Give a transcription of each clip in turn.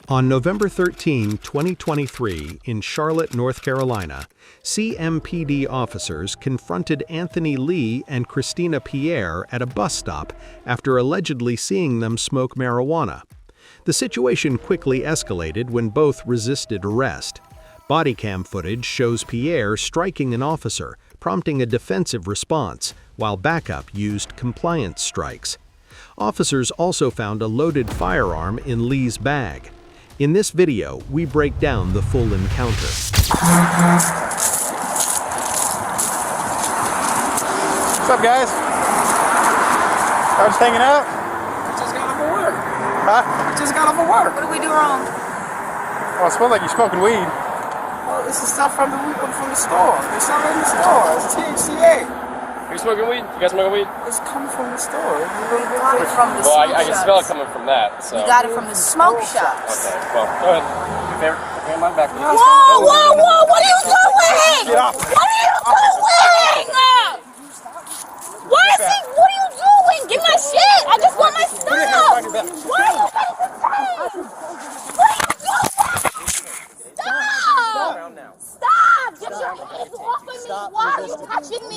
On November 13, 2023, in Charlotte, North Carolina, CMPD officers confronted Anthony Lee and Christina Pierre at a bus stop after allegedly seeing them smoke marijuana. The situation quickly escalated when both resisted arrest. Bodycam footage shows Pierre striking an officer, prompting a defensive response, while backup used compliance strikes. Officers also found a loaded firearm in Lee's bag. In this video, we break down the full encounter. What's up, guys? I was hanging out. Just got off of work. Huh? Just got off of work. What did we do wrong? Well, it smells like you're smoking weed. Well, this is stuff from the store. They sell it in the store. It's THCA. Are you smoking weed? You guys smoking weed? It's coming from the store. We got it from the Well, smoke I can shops. smell it coming from that. So. We got it from the smoke shops. Okay, well, go ahead. Your favorite? Okay, my back. Whoa, whoa, whoa! What are you doing? Get off. What are you doing? What are you doing? Give my shit! I just want my stuff! Why are you getting the chain? What are you doing? Stop! Stop! Get your hands off of me! Why are you touching me?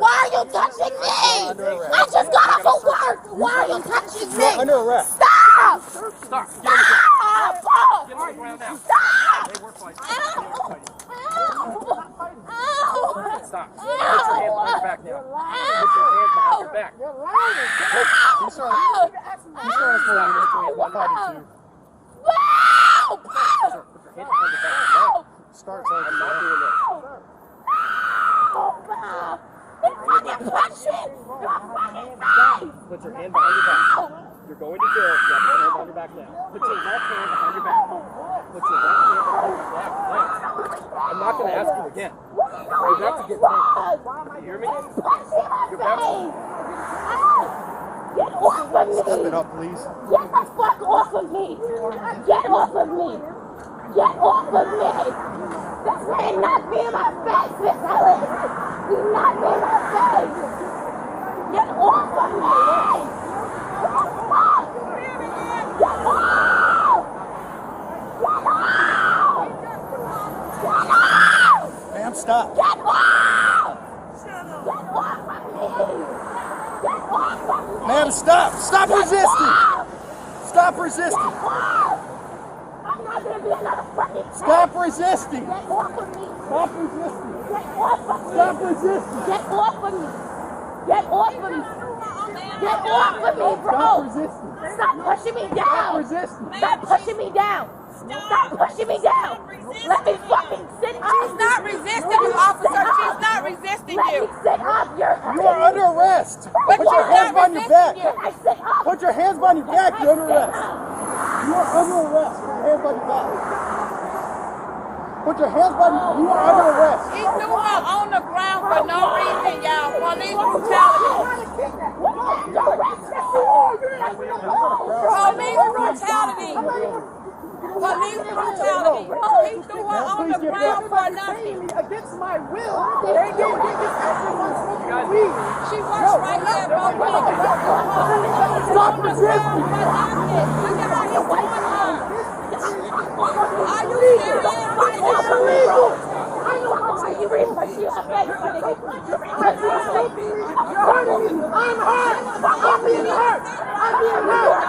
Why are you touching me? I just got off of work! Why are you touching me? You're under arrest. Stop! Stop. Stop! Get on the ground now. Stop! Hey, we're fighting. Ow! Ow! Stop. Put your hands behind your back now. Put your hands behind your back. You saw us for a minute. What happened to you? Help! Put your hands behind your back now. Start saying I'm not doing this. Put your hand behind your back. You're going to jail. You have your hand behind your back now. Put your left hand behind your back. Put your left hand behind your back now. I'm not going to ask you again. You're about to get paid. You hear me? You're about to. Get off of me! Step it up, please. Get the fuck off of me! Get off of me! Get off of me! This man knocked me in my face, Miss Ellis! You knocked me in my face! Get off of me! Get off! Get off! Get off! Get off! Ma'am, stop. Get off! Get off of me! Get off of me! Ma'am, stop. Stop resisting. Stop resisting. I'm not gonna be another fucking case. Stop resisting. Get off of me! Stop resisting. Get off of me! Stop resisting. Get off of me! Get off of me! Get off of me, bro! Stop resisting. Stop pushing me down! Stop resisting. Stop pushing me down! Stop pushing me down! Let me fucking sit up! She's not resisting you, officer. She's not resisting Let you. me sit up! You're You are under arrest. But Put your you're hands not behind your back. Can I sit up? Put your hands behind your back. You're under arrest. You are under arrest. Put your hands behind your back. Put your hands behind your. You are under arrest. He threw her on the ground for no reason, y'all. Police brutality. Police brutality. Police brutality. He threw her on the ground for nothing. Against my will. They did this action on smoking weed. She works right here, bro. Stop resisting. Look at how he's doing her. Are you serious? It's illegal! I know how much you read for you. I'm hurt! I'm being hurt! I'm being hurt!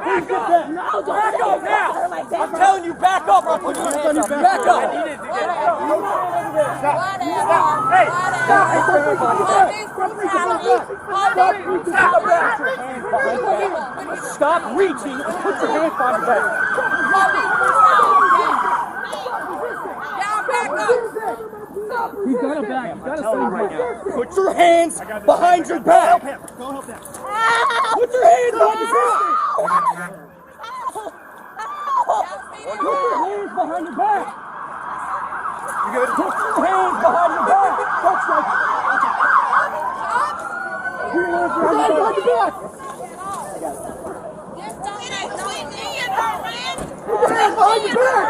Please get back. Back up now! I'm telling you, back up. I'll put your hands up. Back up. Hey, Stop reaching. Put your hands behind your back. y'all back up. You got him back. You got to stay right now. Put your hands behind your back. Don't help him. Put your hands behind your back. Put your hands behind your back. You good? Put your hands behind your back. That's right. Put your hands behind your back. Put your hands behind your back.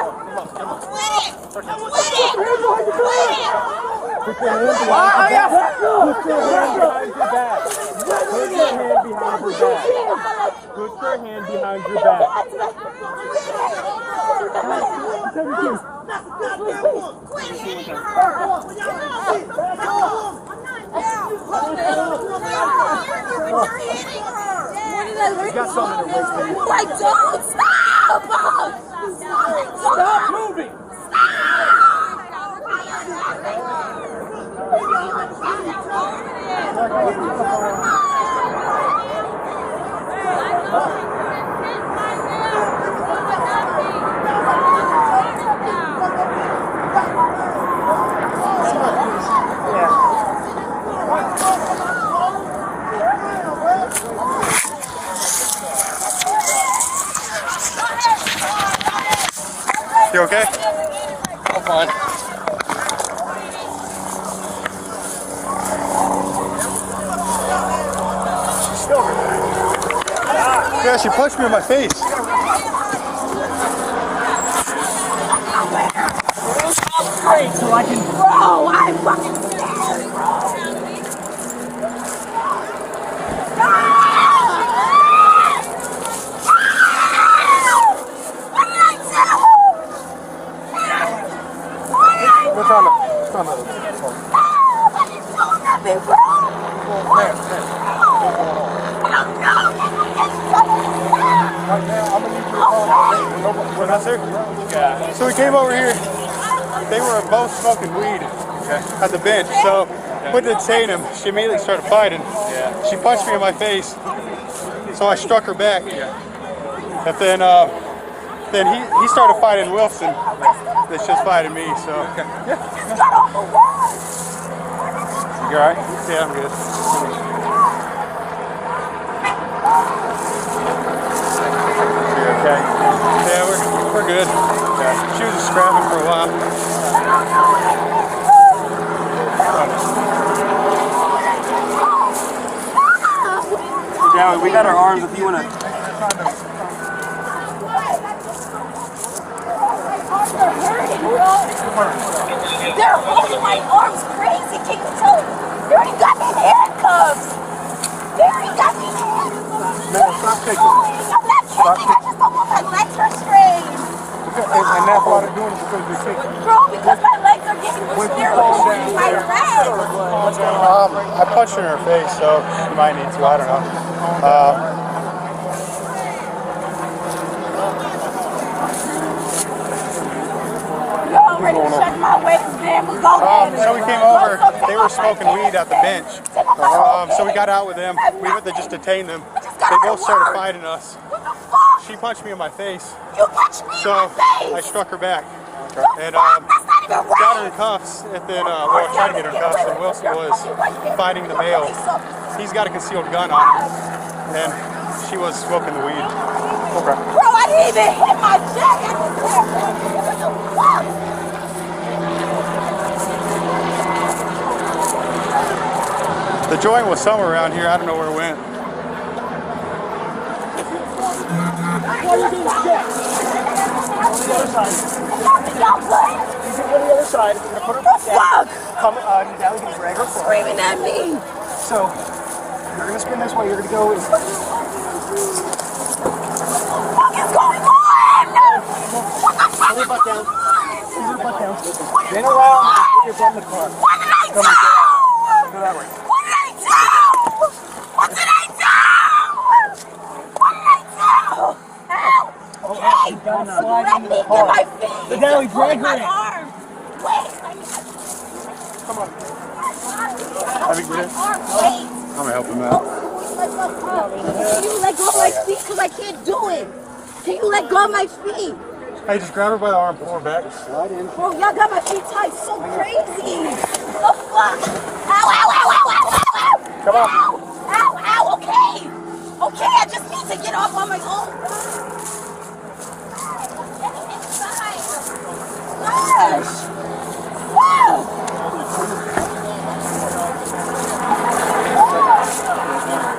Put your hands behind your back. Put your hands behind your back. behind your back. You got something in the waist, baby. I don't. Stop! Stop moving! You okay? I'm fine. Yeah, she punched me in my face. Great, so I can. Bro, I'm fucking scared, bro. What's on the So we came over here. They were both smoking weed at the bench. So went to detain him. She immediately started fighting. She punched me in my face. So I struck her back. And then he started fighting Wilson. That's just fighting me. So yeah. You alright? Yeah, I'm good. You okay? Yeah, we're good. Yeah. She was just scrapping for a while. Yeah, we got our arms if you want to. They're holding my arms crazy. Can you tell? They already got me in handcuffs. They already got me in handcuffs. No, stop kicking. I'm not kicking. I just don't want my legs are straight. And that's why they're doing it because they're kicking. Bro, because my legs are getting loose. They're holding my legs. I punched her in her face, so you might need to. I don't know. Y'all ready to check my waist, man? Go ahead. So we came over. They were smoking weed at the bench. So we got out with them. We went to just detain them. They both started fighting us. She punched me in my face. You punched me So in my face. I struck her back. And That's not even right. got her in cuffs. And then, well, I tried to get her in cuffs. And Wilson was fighting the male. He's got a concealed gun on him. And she was smoking the weed. Okay. Bro, I didn't even hit my jack. I was there. What the fuck? The joint was somewhere around here. I don't know where it went. Why are you being scared? On the other side. Y'all good? You get on the other side. We're gonna put her back down. Come down. You can drag her forward. Screaming at me. So you're gonna spin this way. You're gonna go. What is going on? What the fuck Put her is butt going down. on? Put your butt down. Spin around. Put your butt in the car. What did I do? Go that way. What did I do? What did I do? What did I do? Help! Okay, let me get my feet. Go down, drag her my in. arm. Wait. Come on. Have you get it? Wait. I'm gonna help him out. Can you let go of my feet? Because I can't do it. Can you let go of my feet? Hey, just grab her by the arm, pull her back. Slide in. Bro, y'all got my feet tied so crazy. The fuck? Ow, ow, ow, ow, ow, ow, ow. Come on. Ow, ow, ow, okay. Okay, I just need to get off on my own. Gosh. Wow.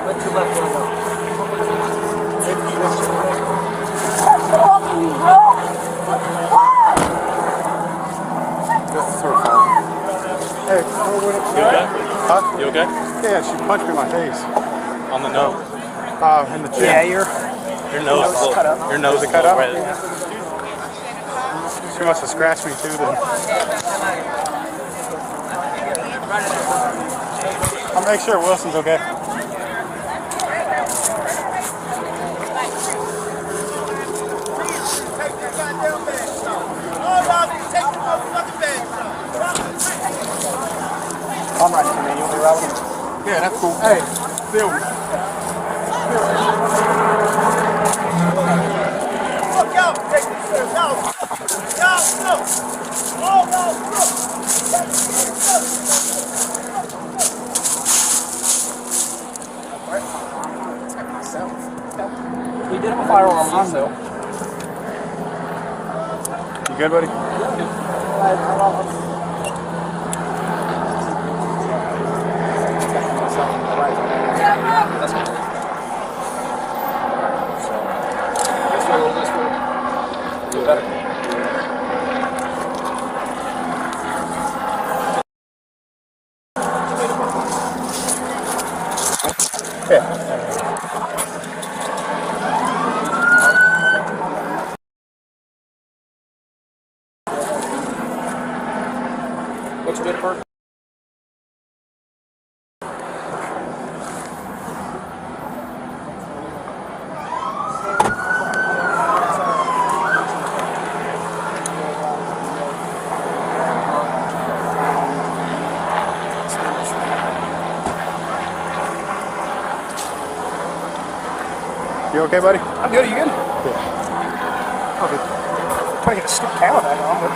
Let your left one go. Off me, bro. Wow. This is her phone. Hey, You okay? huh? You okay? Yeah, she punched me in my face. On the nose. In the chin. Yeah, you're. Your nose is cut up. Your nose is cut up? Right. She must have scratched me too then. I'll make sure Wilson's okay. I'm right here, man. You want me to ride with him? Yeah, that's cool. Hey, Bill. Look out! Take the stairs. No! No! No! Oh, no! We did have a firearm on so. You good, buddy? What's your date of birth? You okay, buddy? I'm good. Are you good? Yeah. Okay. Trying to get a stupid camera back on, but.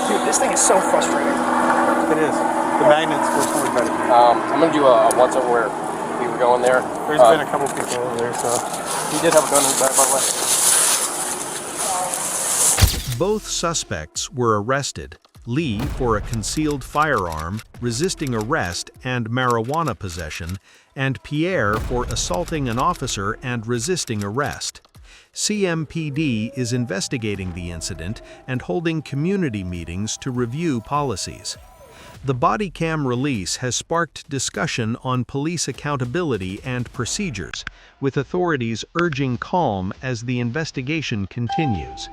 Dude, this thing is so frustrating. It is. The magnets were so better. I'm gonna do a once over where we were going there. There's been a couple people over there, so. He did have a gun in his back, by the way. Both suspects were arrested, Lee for a concealed firearm, resisting arrest and marijuana possession, and Pierre for assaulting an officer and resisting arrest. CMPD is investigating the incident and holding community meetings to review policies. The Bodycam release has sparked discussion on police accountability and procedures, with authorities urging calm as the investigation continues.